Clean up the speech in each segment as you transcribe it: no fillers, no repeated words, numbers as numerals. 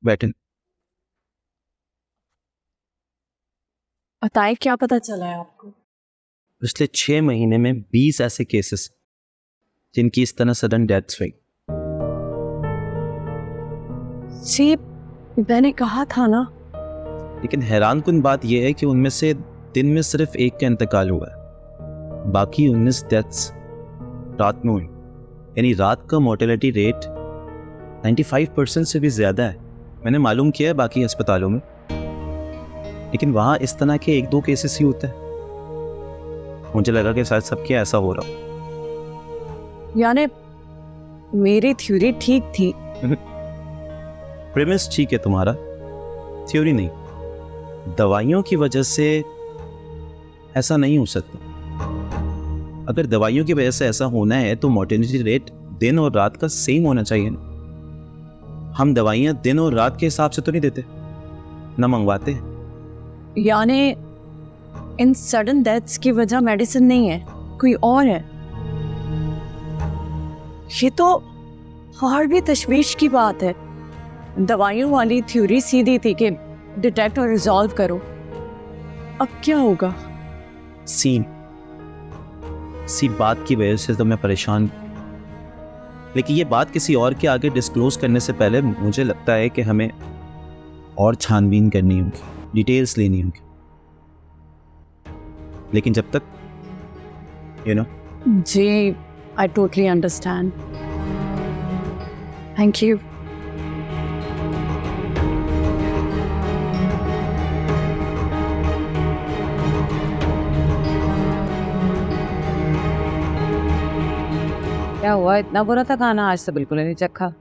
बैठे। बताएं, क्या पता चला है आपको? पिछले 6 महीने में 20 ऐसे केसेस जिनकी इस तरह सडन डेथ्स हुई। जी, मैंने कहा था ना। लेकिन हैरानकुन बात यह है कि उनमें से दिन में सिर्फ एक का इंतकाल हुआ है, बाकी 19 डेथ्स रात में हुई। यानी रात का मोर्टेलिटी रेट 95% से भी ज़्यादा है। मैंने मालूम किया है बाकी अस्पतालों में, लेकिन वहाँ इस तरह के 1-2 केसेस ही होते हैं। मुझे लगा कि शायद सबके ऐसा हो रहा हो। यानी मेरी थ्योरी ठीक थी। प्रेमिस ठीक है तुम्हारा, थ्योरी नहीं। दवाइयों की वजह से ऐसा नहीं हो सकता। अगर दवाइयों की वजह से ऐसा होना है तो मोर्टेलिटी रेट दिन और रात का सेम होना चाहिए ना। हम दवाइयाँ दिन और रात के हिसाब से तो नहीं देते, ना मंगवाते। यानी इन सडन डेथ्स की वजह मेडिसिन नहीं है, कोई और है। ये तो और भी तशवीश की बात है। दवाइयों वाली थ्योरी सीधी थी कि डिटेक्ट और रिजॉल्व करो। अब क्या होगा? सी बात की वजह से तो मैं परेशान, लेकिन ये बात किसी और के आगे डिस्क्लोज करने से पहले मुझे लगता है कि हमें और छानबीन करनी होगी, डिटेल्स लेनी होगी। लेकिन जब तक जी, I totally understand. Thank you. क्या हुआ? इतना बुरा था खाना? आज तो बिल्कुल नहीं चखा।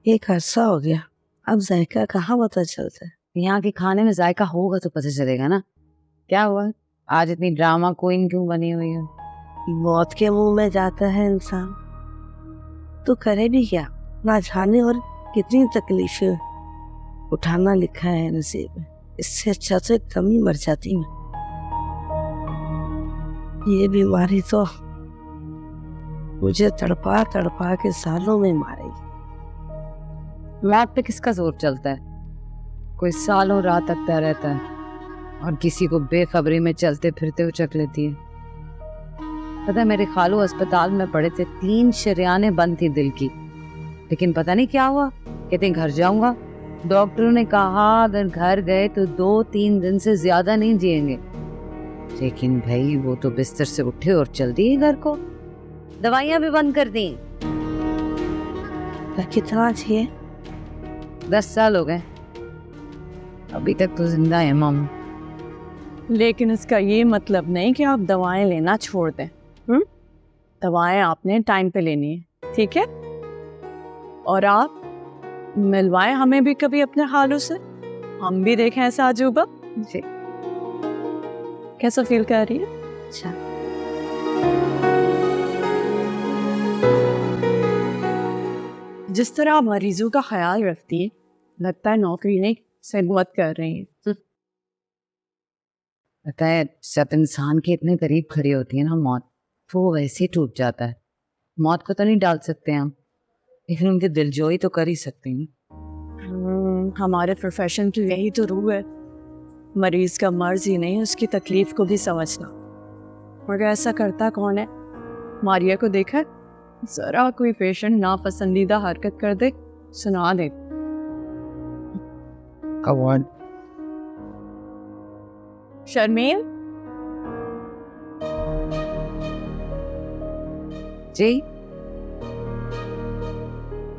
एक अरसा हो गया, अब जायका कहाँ पता चलता है। यहाँ के खाने में जायका होगा तो पता चलेगा ना। क्या हुआ आज इतनी ड्रामा क्वीन क्यों बनी हुई है? मौत के मुंह में जाता है इंसान तो करे भी क्या, ना जाने और कितनी तकलीफें उठाना लिखा है नसीब में। इससे अच्छा से कम ही मर जाती मैं। ये बीमारी तो मुझे तड़पा तड़पा के सालों में मारेगी। लात पे किसका जोर चलता है? कोई सालों रात तकता रहता है और किसी को बेखबरी में चलते फिरते उचक लेती है। पता है, मेरे खालू अस्पताल में पड़े थे, 3 शरियाने बंद थी दिल की, लेकिन पता नहीं क्या हुआ। कहते घर जाऊंगा। डॉक्टरों ने कहा अगर घर गए तो 2-3 दिन से ज्यादा नहीं जिएंगे। लेकिन भाई वो तो बिस्तर से उठे और चल दिए घर को। दवाइयां भी बंद कर दी। कितना चाहिए? 10 साल हो गए, अभी तक तो जिंदा है मम। लेकिन इसका ये मतलब नहीं कि आप दवाएं लेना छोड़ दें। दवाएं आपने टाइम पे लेनी है, ठीक है? और आप मिलवाएं हमें भी कभी अपने हालों से, हम भी देखें ऐसा अजूबा। जी। कैसा फील कर रही है? अच्छा, जिस तरह आप मरीजों का ख्याल रखती है, लगता है नौकरी नहीं खिदमत कर रही है। पता है, जब इंसान के इतने करीब खड़ी होती है ना मौत, तो वो वैसे ही टूट जाता है। मौत को तो नहीं डाल सकते हम, लेकिन उनकी दिलजोई तो कर ही सकते हैं। हमारे प्रोफेशन की यही तो रूह है, मरीज का मर्ज ही नहीं उसकी तकलीफ को भी समझना। मगर ऐसा करता कौन है? मारिया को देखा, जरा कोई पेशेंट नापसंदीदा हरकत कर दे, सुना दे। शर्मीन जी,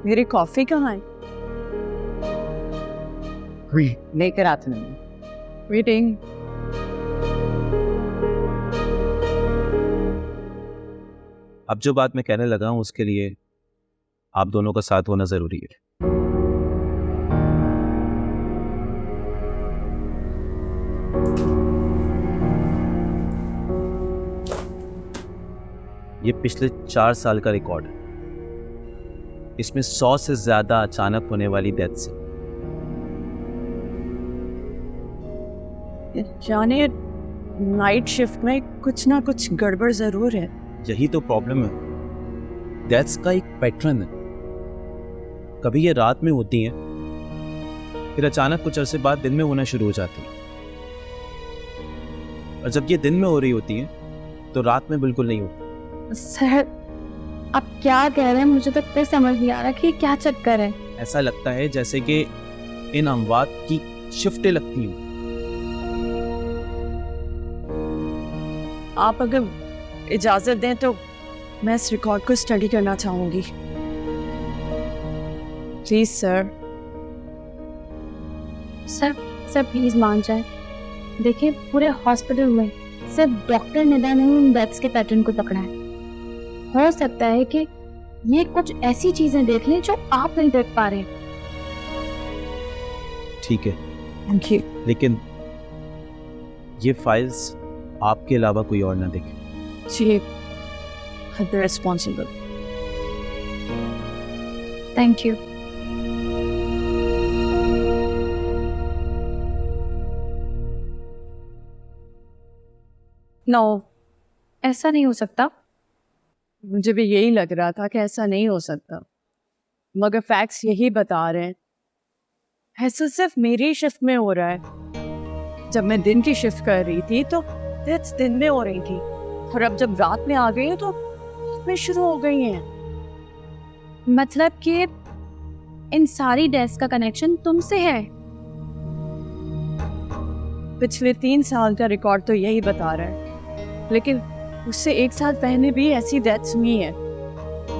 मेरी कॉफी कहाँ है? लेकर आते हैं। वेटिंग। अब जो बात मैं कहने लगा हूं उसके लिए आप दोनों का साथ होना जरूरी है। ये पिछले 4 साल का रिकॉर्ड है। इसमें 100 से ज्यादा अचानक होने वाली डेथ्स है। जाने नाइट शिफ्ट में कुछ ना कुछ गड़बड़ जरूर है। यही तो प्रॉब्लम है। डेथ्स का एक पैटर्न है। कभी ये रात में होती हैं, फिर अचानक कुछ अरसे बाद दिन में होना शुरू हो जाती है। और जब ये दिन में हो रही होती है तो रात में बिल्कुल नहीं होती। सर आप क्या कह रहे हैं, मुझे तो फिर समझ नहीं आ रहा कि ये क्या चक्कर है। ऐसा लगता है जैसे कि इन अमवात की शिफ्टें लगती हैं। आप अगर इजाजत दें तो मैं इस रिकॉर्ड को स्टडी करना चाहूंगी। Please sir. सर प्लीज मान जाए। देखिए पूरे हॉस्पिटल में सिर्फ डॉक्टर निदा ने इन डेथ्स के पैटर्न को पकड़ा है। हो सकता है कि ये कुछ ऐसी चीजें देख लें जो आप नहीं देख पा रहे। ठीक है, थैंक यू। लेकिन ये फाइल्स आपके अलावा कोई और ना देखे। जी, रिस्पॉन्सिबल। Thank you. नो, ऐसा नहीं हो सकता। मुझे भी यही लग रहा था कि ऐसा नहीं हो सकता, मगर फैक्ट्स यही बता रहे हैं। ऐसा सिर्फ मेरी शिफ्ट में हो रहा है। जब मैं दिन की शिफ्ट कर रही थी तो डेथ्स दिन में हो रही थी, और अब जब रात में आ गई है तो रात में शुरू हो गई हैं। मतलब कि इन सारी डेथ्स का कनेक्शन तुमसे है। पिछले 3 साल का रिकॉर्ड तो यही बता रहा है, लेकिन उससे 1 साल पहले भी ऐसी डेथ्स हुई हैं,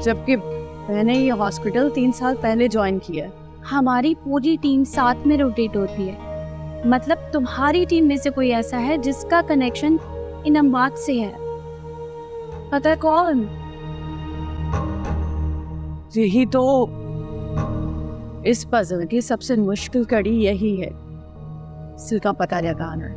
जबकि मैंने ये हॉस्पिटल 3 साल पहले ज्वाइन किया है। हमारी पूरी टीम साथ में रोटेट होती है। मतलब तुम्हारी टीम में से कोई ऐसा है जिसका कनेक्शन इन अमवात से है। पता है कौन? यही तो इस पजल की सबसे मुश्किल कड़ी यही है, इसका पता लगाना।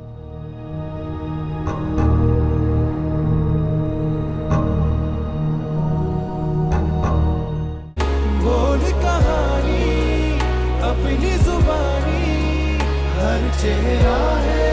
बोल कहानी अपनी जुबानी, हर चेहरा है